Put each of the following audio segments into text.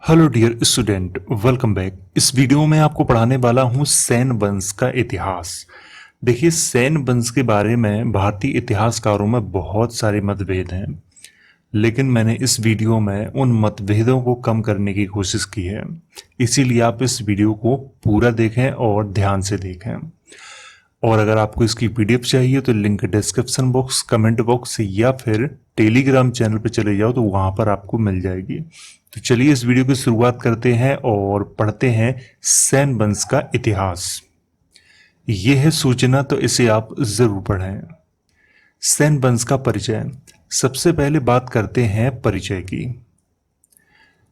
Hello dear student, welcome back. इस video में आपको पढ़ाने वाला हूँ सेन वंश का इतिहास। देखिए, सेन वंश के बारे में भारतीय इतिहासकारों में बहुत सारे मतभेद हैं, लेकिन मैंने इस वीडियो में उन मतभेदों को कम करने की कोशिश की है। इसीलिए आप इस वीडियो को पूरा देखें और ध्यान से देखें। और अगर आपको इसकी पीडीएफ चाहिए तो link description box, comment box या फिर टेलीग्राम चैनल पर चले जाओ तो वहां पर आपको मिल जाएगी। तो चलिए इस वीडियो की शुरुआत करते हैं और पढ़ते हैं सेन वंश का इतिहास। यह है सूचना, तो इसे आप जरूर पढ़ें। सेन वंश का परिचय। सबसे पहले बात करते हैं परिचय की।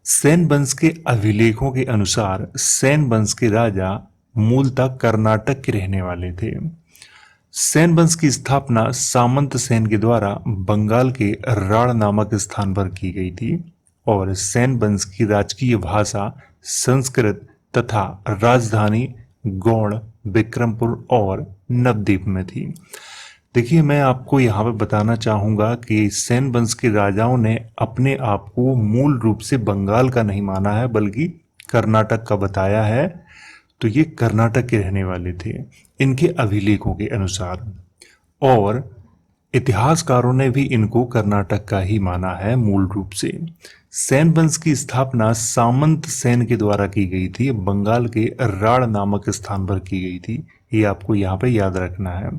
सेन वंश के अभिलेखों के अनुसार सेन वंश के राजा मूलतः कर्नाटक के रहने वाले थे। सेन वंश की स्थापना सामंत सेन के द्वारा बंगाल के राढ़ नामक स्थान पर की गई थी और सेन वंश की राजकीय भाषा संस्कृत तथा राजधानी गौड़, विक्रमपुर और नवद्वीप में थी। देखिए, मैं आपको यहाँ पे बताना चाहूँगा कि सेन वंश के राजाओं ने अपने आप को मूल रूप से बंगाल का नहीं माना है, बल्कि कर्नाटक का बताया है। तो ये कर्नाटक के रहने वाले थे इनके अभिलेखों के अनुसार, और इतिहासकारों ने भी इनको कर्नाटक का ही माना है मूल रूप से। सेन वंश की स्थापना सामंत सेन के द्वारा की गई थी, बंगाल के राढ़ नामक स्थान पर की गई थी। ये आपको यहाँ पे याद रखना है।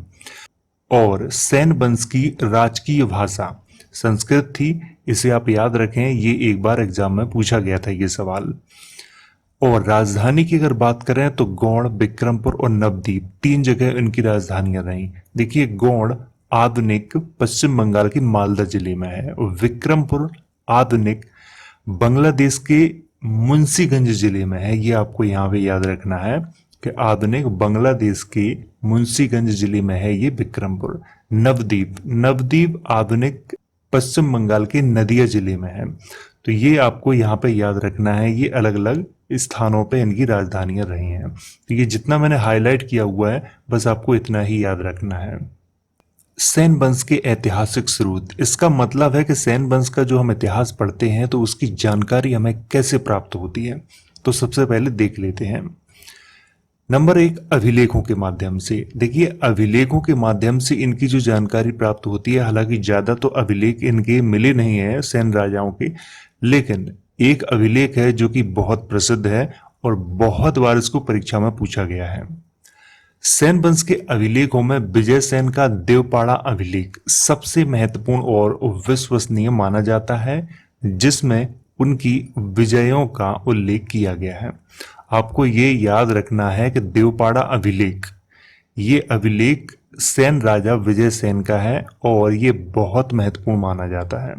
और सेन वंश की राजकीय भाषा संस्कृत थी, इसे आप याद रखें, ये एक बार एग्जाम में पूछा गया था ये सवाल। और राजधानी की अगर बात करें तो गौड़, विक्रमपुर और नवद्वीप, तीन जगह इनकी राजधानियां रहीं। देखिए, गौड़ आधुनिक पश्चिम बंगाल के मालदा जिले में है और विक्रमपुर आधुनिक बांग्लादेश के मुंशीगंज जिले में है। ये आपको यहाँ पे याद रखना है कि आधुनिक बांग्लादेश के मुंशीगंज जिले में है ये विक्रमपुर। नवद्वीप आधुनिक पश्चिम बंगाल के नदिया जिले में है। तो ये आपको यहाँ पे याद रखना है, ये अलग अलग स्थानों पे इनकी राजधानियां रही हैं। तो ये जितना मैंने हाईलाइट किया हुआ है, बस आपको इतना ही याद रखना है। सेन वंश के ऐतिहासिक स्रोत। इसका मतलब है कि सेन वंश का जो हम इतिहास पढ़ते हैं तो उसकी जानकारी हमें कैसे प्राप्त होती है। तो सबसे पहले देख लेते हैं। नंबर 1, अभिलेखों के माध्यम से। देखिए, अभिलेखों के माध्यम से इनकी जो जानकारी प्राप्त होती है, हालांकि ज्यादा तो अभिलेख इनके मिले नहीं है सेन राजाओं के, लेकिन एक अभिलेख है जो कि बहुत प्रसिद्ध है और बहुत बार इसको परीक्षा में पूछा गया है। सेन वंश के अभिलेखों में विजय सेन का देवपाड़ा अभिलेख सबसे महत्वपूर्ण और विश्वसनीय माना जाता है, जिसमें उनकी विजयों का उल्लेख किया गया है। आपको ये याद रखना है कि देवपाड़ा अभिलेख, ये अभिलेख सेन राजा विजय सेन का है और ये बहुत महत्वपूर्ण माना जाता है।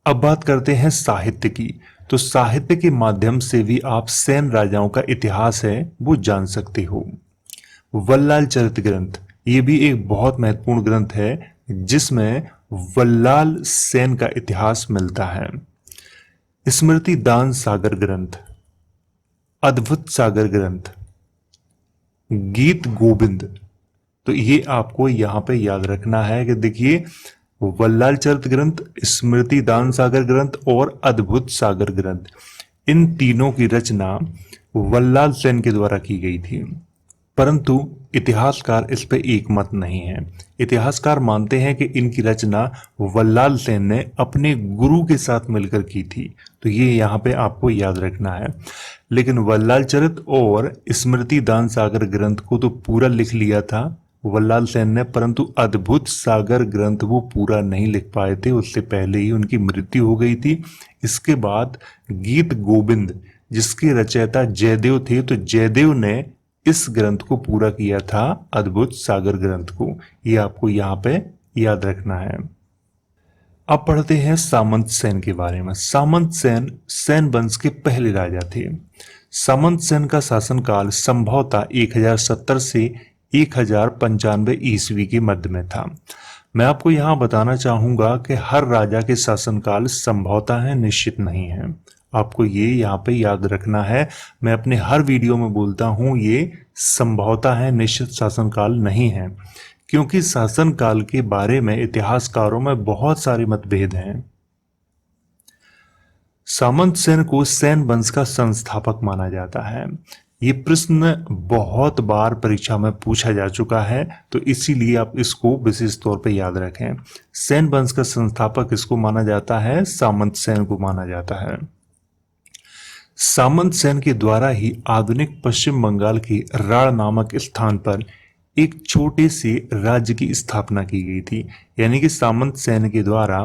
अब बात करते हैं साहित्य की। तो साहित्य के माध्यम से भी आप सेन राजाओं का इतिहास है वो जान सकते हो। वल्लाल चरित ग्रंथ, ये भी एक बहुत महत्वपूर्ण ग्रंथ है जिसमें वल्लाल सेन का इतिहास मिलता है। स्मृति दान सागर ग्रंथ, अद्भुत सागर ग्रंथ, गीत गोविंद। तो ये आपको यहां पे याद रखना है कि देखिए, वल्लाल चरित ग्रंथ, स्मृति दान सागर ग्रंथ और अद्भुत सागर ग्रंथ, इन तीनों की रचना वल्लाल सेन के द्वारा की गई थी। परंतु इतिहासकार इस पे एक मत नहीं है। इतिहासकार मानते हैं कि इनकी रचना वल्लाल सेन ने अपने गुरु के साथ मिलकर की थी। तो ये यहाँ पे आपको याद रखना है। लेकिन वल्लाल चरित और स्मृति दान सागर ग्रंथ को तो पूरा लिख लिया था वल्लाल सेन ने, परंतु अद्भुत सागर ग्रंथ वो पूरा नहीं लिख पाए थे, उससे पहले ही उनकी मृत्यु हो गई थी। इसके बाद गीत गोविंद, जिसके रचयिता जयदेव थे, तो जयदेव ने इस ग्रंथ को पूरा किया था, अद्भुत सागर ग्रंथ को। ये आपको यहाँ पे याद रखना है। अब पढ़ते हैं सामंत सेन के बारे में। सामंत सेन सेन वंश के पहले राजा थे। सामंत सेन का शासनकाल संभवतः 1070 से 1095 ईस्वी के मध्य में था। मैं आपको यहाँ बताना चाहूंगा कि हर राजा के शासनकाल संभवतः है, निश्चित नहीं है। आपको ये यहाँ पे याद रखना है। मैं अपने हर वीडियो में बोलता हूँ ये संभवतः है, निश्चित शासनकाल नहीं है, क्योंकि शासनकाल के बारे में इतिहासकारों में बहुत सारे मतभेद हैं। सामंत सेन को सैन वंश का संस्थापक माना जाता है। ये प्रश्न बहुत बार परीक्षा में पूछा जा चुका है, तो इसीलिए आप इसको विशेष तौर पे याद रखें। सैन वंश का संस्थापक किसको माना जाता है? सामंत सेन को माना जाता है। सामंत सेन के द्वारा ही आधुनिक पश्चिम बंगाल के राढ़ नामक स्थान पर एक छोटे से राज्य की स्थापना की गई थी। यानी कि सामंत सेन के द्वारा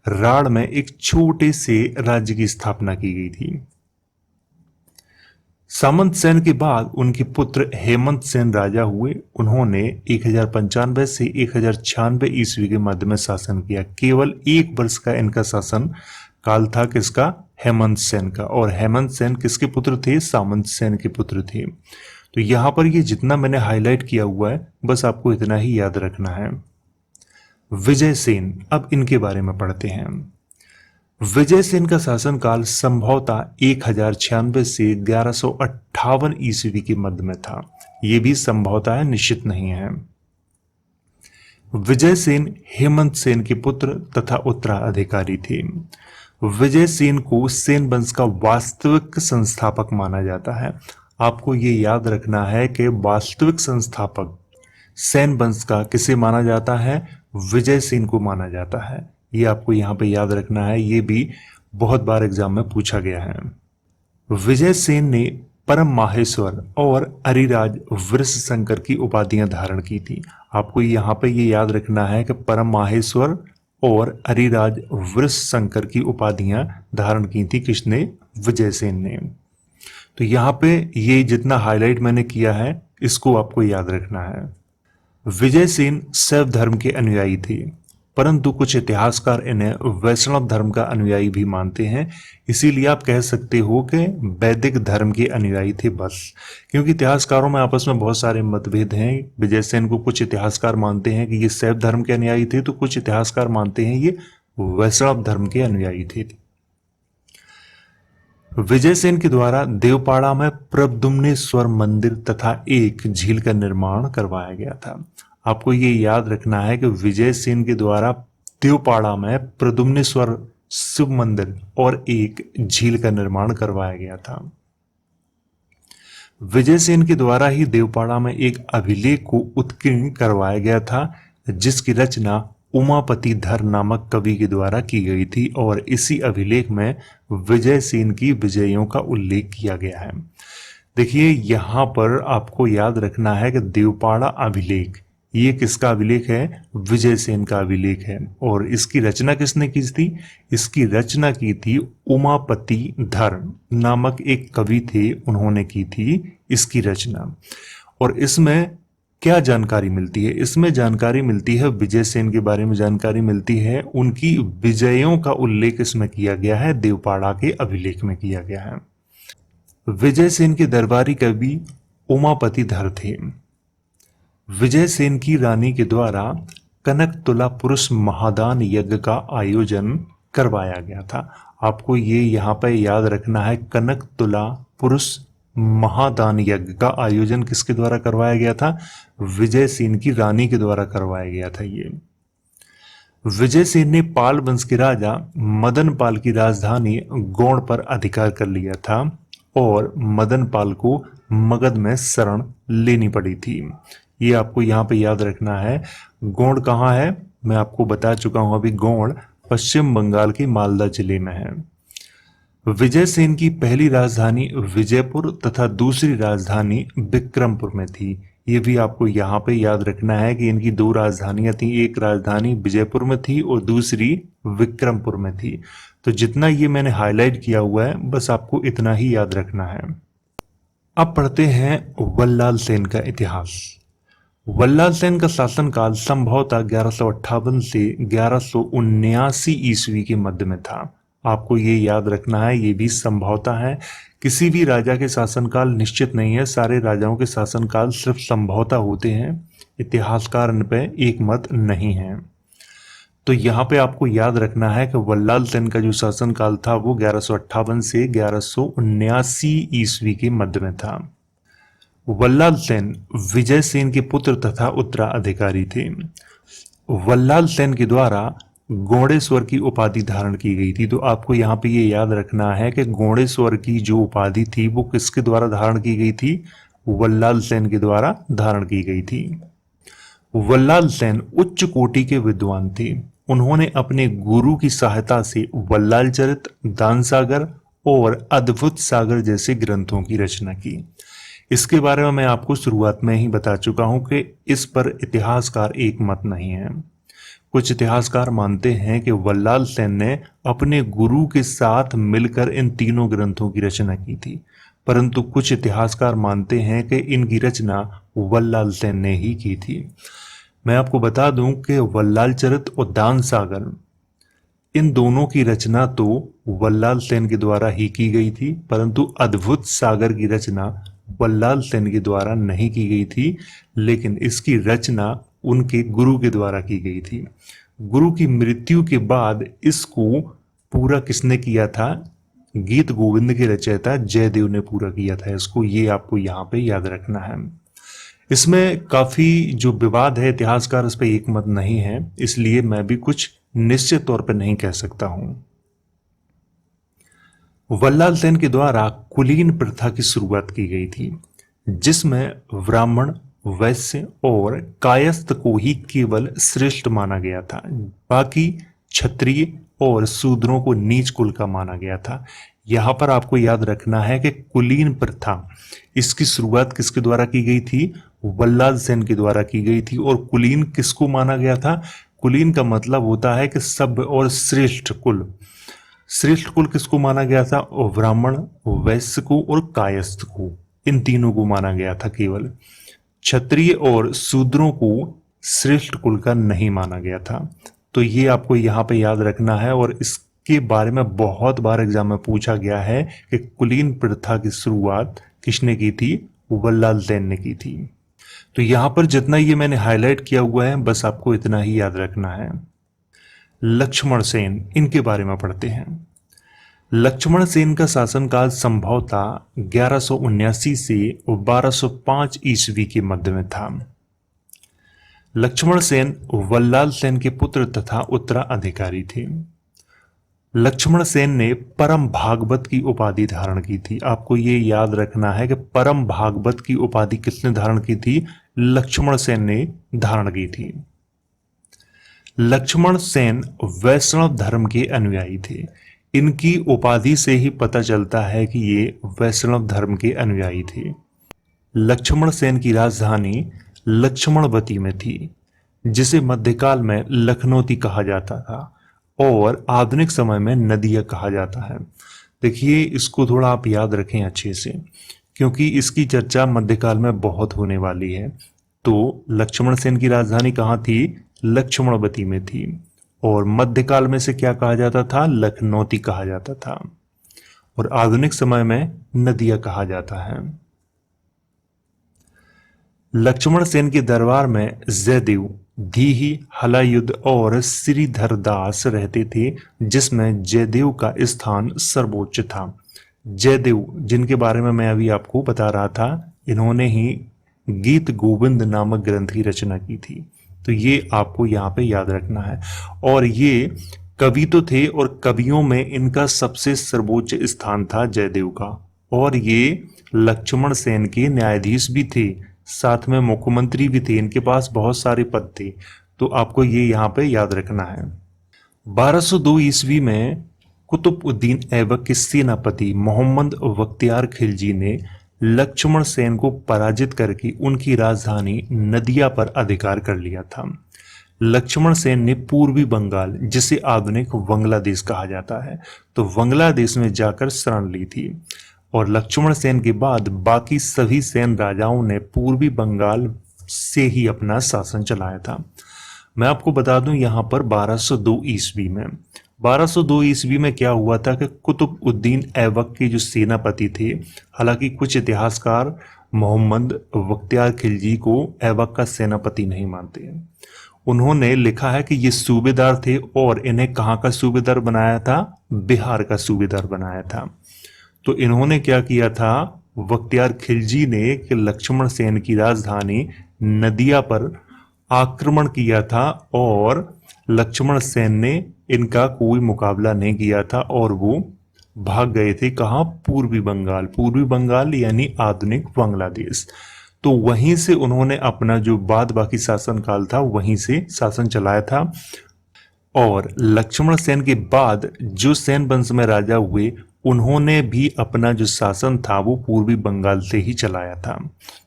राढ़ में एक छोटे से राज्य की स्थापना की गई थी। सामंत सेन के बाद उनके पुत्र हेमंत सेन राजा हुए। उन्होंने 1095 से 1096 ईस्वी के मध्य में शासन किया। केवल 1 वर्ष का इनका शासन काल था, किसका? हेमंत सेन का। और हेमंत सेन किसके पुत्र थे? सामंत सेन के पुत्र थे। तो यहां पर ये जितना मैंने हाईलाइट किया हुआ है, बस आपको इतना ही याद रखना है। विजय सेन, अब इनके बारे में पढ़ते हैं। विजय सेन का शासनकाल संभवतः 1096 से 1158 ईस्वी के मध्य में था। यह भी संभवतः है, निश्चित नहीं है। विजय सेन हेमंत सेन के पुत्र तथा उत्तराधिकारी थे। विजय सेन को सेन वंश का वास्तविक संस्थापक माना जाता है। आपको ये याद रखना है कि वास्तविक संस्थापक सेन वंश का किसे माना जाता है? विजय सेन को माना जाता है। ये आपको यहाँ पे याद रखना है, ये भी बहुत बार एग्जाम में पूछा गया है। विजय सेन ने परम माहेश्वर और अरिराज वृषशंकर की उपाधियां धारण की थी। आपको यहाँ पे ये याद रखना है कि परम माहेश्वर और अरिराज वृषशंकर की उपाधियां धारण की थी। किसने? विजय सेन ने। तो यहाँ पे ये जितना हाईलाइट मैंने किया है, इसको आपको याद रखना है। विजय सेन शैव धर्म के अनुयायी थे, परंतु कुछ इतिहासकार इन्हें वैष्णव धर्म का अनुयायी भी मानते हैं। इसीलिए आप कह सकते हो कि वैदिक धर्म के अनुयायी थे बस, क्योंकि इतिहासकारों में आपस में बहुत सारे मतभेद हैं। विजय सेन को कुछ इतिहासकार मानते हैं कि ये शैव धर्म के अनुयायी थे, तो कुछ इतिहासकार मानते हैं ये वैष्णव धर्म के अनुयायी थे। विजय सेन के द्वारा देवपाड़ा में प्रद्युम्नेश्वर मंदिर तथा एक झील का निर्माण करवाया गया था। आपको ये याद रखना है कि विजय सेन के द्वारा देवपाड़ा में प्रद्युम्नेश्वर शिव मंदिर और एक झील का निर्माण करवाया गया था। विजय सेन के द्वारा ही देवपाड़ा में एक अभिलेख को उत्कीर्ण करवाया गया था, जिसकी रचना उमापति धर नामक कवि के द्वारा की गई थी। और इसी अभिलेख में विजय सेन की विजयों का उल्लेख किया गया है। देखिए, यहां पर आपको याद रखना है कि देवपाड़ा अभिलेख, ये किसका अभिलेख है? विजय सेन का अभिलेख है। और इसकी रचना किसने की थी? इसकी रचना की थी उमापति धर नामक एक कवि थे, उन्होंने की थी इसकी रचना। और इसमें क्या जानकारी मिलती है? इसमें जानकारी मिलती है विजय सेन के बारे में जानकारी मिलती है, उनकी विजयों का उल्लेख इसमें किया गया है, देवपाड़ा के अभिलेख में किया गया है। विजय सेन के दरबारी कवि उमापति धर थे। विजय सेन की रानी के द्वारा कनक तुला पुरुष महादान यज्ञ का आयोजन करवाया गया था। आपको ये यहाँ पे याद रखना है, कनक तुला पुरुष महादान यज्ञ का आयोजन किसके द्वारा करवाया गया था? विजय सेन की रानी के द्वारा करवाया गया था। ये विजय सेन ने पाल वंश के राजा मदन पाल की राजधानी गौड़ पर अधिकार कर लिया था और मदन पाल को मगध में शरण लेनी पड़ी थी। ये आपको यहाँ पे याद रखना है। गौड़ कहाँ है? मैं आपको बता चुका हूं अभी। गौड़ पश्चिम बंगाल के मालदा जिले में है। विजय सेन की पहली राजधानी विजयपुर तथा दूसरी राजधानी विक्रमपुर में थी। ये भी आपको यहाँ पे याद रखना है कि इनकी 2 राजधानियां थी, एक राजधानी विजयपुर में थी और दूसरी विक्रमपुर में थी। तो जितना ये मैंने हाईलाइट किया हुआ है, बस आपको इतना ही याद रखना है। अब पढ़ते हैं वल्लाल सेन का इतिहास। वल्लाल सेन का शासनकाल संभवतः 1158 से 1179 ईस्वी के मध्य में था। आपको ये याद रखना है, ये भी संभवतः है। किसी भी राजा के शासनकाल निश्चित नहीं है, सारे राजाओं के शासनकाल सिर्फ संभवतः होते हैं। इतिहासकार इन पे एक मत नहीं है। तो यहाँ पे आपको याद रखना है कि वल्लाल सेन का जो शासनकाल था वो 1158 से 1179 ईस्वी के मध्य में था। वल्लाल सेन विजय सेन के पुत्र तथा उत्तराधिकारी थे। वल्लाल सेन के द्वारा गौड़ेश्वर की उपाधि धारण की गई थी। तो आपको यहाँ पे ये याद रखना है कि गौड़ेश्वर की जो उपाधि थी वो किसके द्वारा धारण की गई थी? वल्लाल सेन के द्वारा धारण की गई थी। वल्लाल सेन उच्च कोटि के विद्वान थे। उन्होंने अपने गुरु की सहायता से वल्लाल चरित, दानसागर और अद्भुत सागर जैसे ग्रंथों की रचना की। इसके बारे में मैं आपको शुरुआत में ही बता चुका हूं कि इस पर इतिहासकार एक मत नहीं है। कुछ इतिहासकार मानते हैं कि वल्लाल सेन ने अपने गुरु के साथ मिलकर इन तीनों ग्रंथों की रचना की थी, परंतु कुछ इतिहासकार मानते हैं कि इनकी रचना वल्लाल सेन ने ही की थी। मैं आपको बता दूं कि वल्लाल चरित और दान सागर, इन दोनों की रचना तो वल्लाल सेन के द्वारा ही की गई थी, परंतु अद्भुत सागर की रचना वल्लाल सेन के द्वारा नहीं की गई थी, लेकिन इसकी रचना उनके गुरु के द्वारा की गई थी। गुरु की मृत्यु के बाद इसको पूरा किसने किया था? गीत गोविंद के रचयिता जयदेव ने पूरा किया था इसको। ये आपको यहाँ पे याद रखना है। इसमें काफी जो विवाद है, इतिहासकार इस पर एक मत नहीं है, इसलिए मैं भी कुछ निश्चित तौर पर नहीं कह सकता हूं। वल्लाल सेन के द्वारा कुलीन प्रथा की शुरुआत की गई थी, जिसमें ब्राह्मण, वैश्य और कायस्थ को ही केवल श्रेष्ठ माना गया था, बाकी क्षत्रिय और शूद्रों को नीच कुल का माना गया था। यहां पर आपको याद रखना है कि कुलीन प्रथा, इसकी शुरुआत किसके द्वारा की गई थी? वल्लाल सेन के द्वारा की गई थी। और कुलीन किसको माना गया था? कुलीन का मतलब होता है कि सभ्य और श्रेष्ठ कुल। श्रेष्ठ कुल किसको माना गया था? ब्राह्मण, वैश्य को और कायस्थ को, इन तीनों को माना गया था केवल। क्षत्रिय और शूद्रों को श्रेष्ठ कुल का नहीं माना गया था। तो ये आपको यहाँ पे याद रखना है। और इसके बारे में बहुत बार एग्जाम में पूछा गया है कि कुलीन प्रथा की शुरुआत किसने की थी? वल्लाल सेन ने की थी। तो यहां पर जितना ये मैंने हाईलाइट किया हुआ है, बस आपको इतना ही याद रखना है। लक्ष्मण सेन, इनके बारे में पढ़ते हैं। लक्ष्मण सेन का शासनकाल संभवतः 1179 से 1205 ईस्वी के मध्य में था। लक्ष्मण सेन वल्लाल सेन के पुत्र तथा उत्तराधिकारी थे। लक्ष्मण सेन ने परम भागवत की उपाधि धारण की थी। आपको ये याद रखना है कि परम भागवत की उपाधि किसने धारण की थी? लक्ष्मण सेन ने धारण की थी। लक्ष्मण सेन वैष्णव धर्म के अनुयायी थे। इनकी उपाधि से ही पता चलता है कि ये वैष्णव धर्म के अनुयायी थे। लक्ष्मण सेन की राजधानी लक्ष्मणवती में थी, जिसे मध्यकाल में लखनौती कहा जाता था और आधुनिक समय में नदिया कहा जाता है। देखिए, इसको थोड़ा आप याद रखें अच्छे से, क्योंकि इसकी चर्चा मध्यकाल में बहुत होने वाली है। तो लक्ष्मण सेन की राजधानी कहाँ थी? लक्ष्मणवती में थी। और मध्यकाल में से क्या कहा जाता था? लखनौती कहा जाता था। और आधुनिक समय में नदिया कहा जाता है। लक्ष्मण सेन के दरबार में जयदेव, धीही, हलायुद्ध और श्रीधर दास रहते थे, जिसमें जयदेव का स्थान सर्वोच्च था। जयदेव, जिनके बारे में मैं अभी आपको बता रहा था, इन्होंने ही गीत गोविंद नामक ग्रंथ की रचना की थी। तो ये आपको यहाँ पे याद रखना है। और ये कवि तो थे, और कवियों में इनका सबसे सर्वोच्च स्थान था जयदेव का। और ये लक्ष्मण सेन के न्यायाधीश भी थे, साथ में मुख्यमंत्री भी थे। इनके पास बहुत सारे पद थे। तो आपको ये यहाँ पे याद रखना है। 1202 ईस्वी में कुतुबउद्दीन ऐबक के सेनापति मोहम्मद बख्तियार खिलजी ने लक्ष्मण सेन को पराजित करके उनकी राजधानी नदिया पर अधिकार कर लिया था। लक्ष्मण सेन ने पूर्वी बंगाल, जिसे आधुनिक बांग्लादेश कहा जाता है, तो बांग्लादेश में जाकर शरण ली थी। और लक्ष्मण सेन के बाद बाकी सभी सेन राजाओं ने पूर्वी बंगाल से ही अपना शासन चलाया था। मैं आपको बता दूं, यहाँ पर 1202 ईस्वी में क्या हुआ था कि कुतुबउद्दीन ऐबक के जो सेनापति थे, हालांकि कुछ इतिहासकार मोहम्मद बख्तियार खिलजी को ऐबक का सेनापति नहीं मानते हैं। उन्होंने लिखा है कि ये सूबेदार थे, और इन्हें कहाँ का सूबेदार बनाया था? बिहार का सूबेदार बनाया था। तो इन्होंने क्या किया था? बख्तियार खिलजी ने कि लक्ष्मण सेन की राजधानी नदिया पर आक्रमण किया था, और लक्ष्मण सेन ने इनका कोई मुकाबला नहीं किया था और वो भाग गए थे। कहाँ? पूर्वी बंगाल। पूर्वी बंगाल यानी आधुनिक बांग्लादेश। तो वहीं से उन्होंने अपना जो बाद बाकी शासन काल था वहीं से शासन चलाया था। और लक्ष्मण सेन के बाद जो सेन वंश में राजा हुए उन्होंने भी अपना जो शासन था वो पूर्वी बंगाल से ही चलाया था।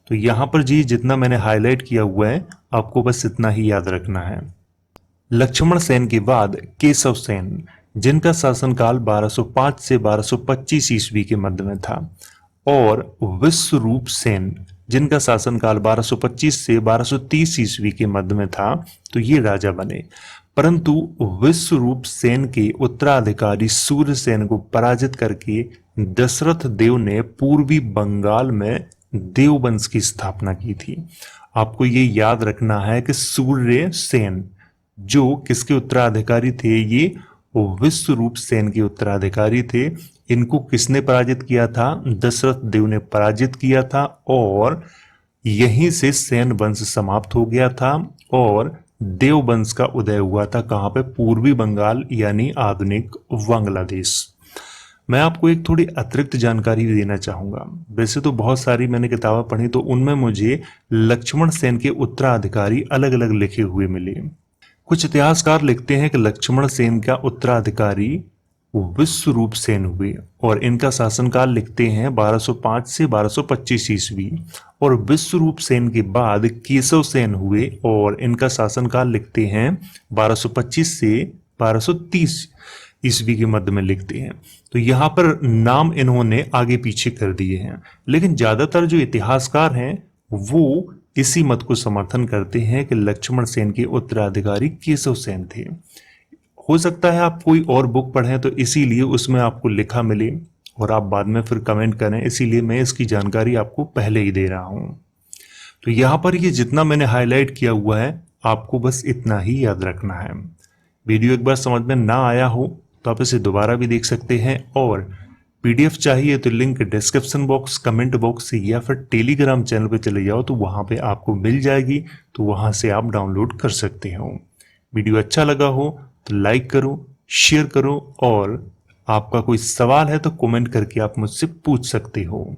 तो यहाँ पर जी जितना मैंने हाईलाइट किया हुआ है आपको बस इतना ही याद रखना है। लक्ष्मण सेन के बाद केशव सेन, जिनका शासनकाल 1205 से 1225 ईस्वी के मध्य में था, और विश्वरूप सेन, जिनका शासनकाल 1225 से 1230 ईस्वी के मध्य में था। तो ये राजा बने। परंतु विश्वरूप सेन के उत्तराधिकारी सूर्यसेन को पराजित करके दशरथ देव ने पूर्वी बंगाल में देववंश की स्थापना की थी। आपको ये याद रखना है कि सूर्यसेन जो किसके उत्तराधिकारी थे? ये विश्वरूप सेन के उत्तराधिकारी थे। इनको किसने पराजित किया था? दशरथ देव ने पराजित किया था और यहीं से सेन वंश समाप्त हो गया था और देव वंश का उदय हुआ था। कहाँ पे? पूर्वी बंगाल यानी आधुनिक बांग्लादेश। मैं आपको एक थोड़ी अतिरिक्त जानकारी भी देना चाहूंगा। वैसे तो बहुत सारी मैंने किताबें पढ़ी तो उनमें मुझे लक्ष्मण सेन के उत्तराधिकारी अलग अलग लिखे हुए मिले। कुछ इतिहासकार लिखते हैं कि लक्ष्मण सेन का उत्तराधिकारी विश्वरूप सेन हुए और इनका शासनकाल लिखते हैं 1205 से 1225 ईस्वी। और विश्वरूप सेन के बाद केशव सेन हुए और इनका शासनकाल लिखते हैं 1225 से 1230 ईस्वी के मध्य में लिखते हैं। तो यहाँ पर नाम इन्होंने आगे पीछे कर दिए हैं, लेकिन ज्यादातर जो इतिहासकार हैं वो इसी मत को समर्थन करते हैं कि लक्ष्मण सेन के उत्तराधिकारी केशव सेन थे। हो सकता है आप कोई और बुक पढ़ें तो इसीलिए उसमें आपको लिखा मिले और आप बाद में फिर कमेंट करें, इसीलिए मैं इसकी जानकारी आपको पहले ही दे रहा हूं। तो यहाँ पर ये जितना मैंने हाईलाइट किया हुआ है आपको बस इतना ही याद रखना है। वीडियो एक बार समझ में ना आया हो तो आप इसे दोबारा भी देख सकते हैं, और पीडीएफ चाहिए तो link description box, comment box या फिर टेलीग्राम चैनल पे चले जाओ तो वहां पे आपको मिल जाएगी, तो वहां से आप डाउनलोड कर सकते हो। वीडियो अच्छा लगा हो तो लाइक करो, शेयर करो, और आपका कोई सवाल है तो कमेंट करके आप मुझसे पूछ सकते हो।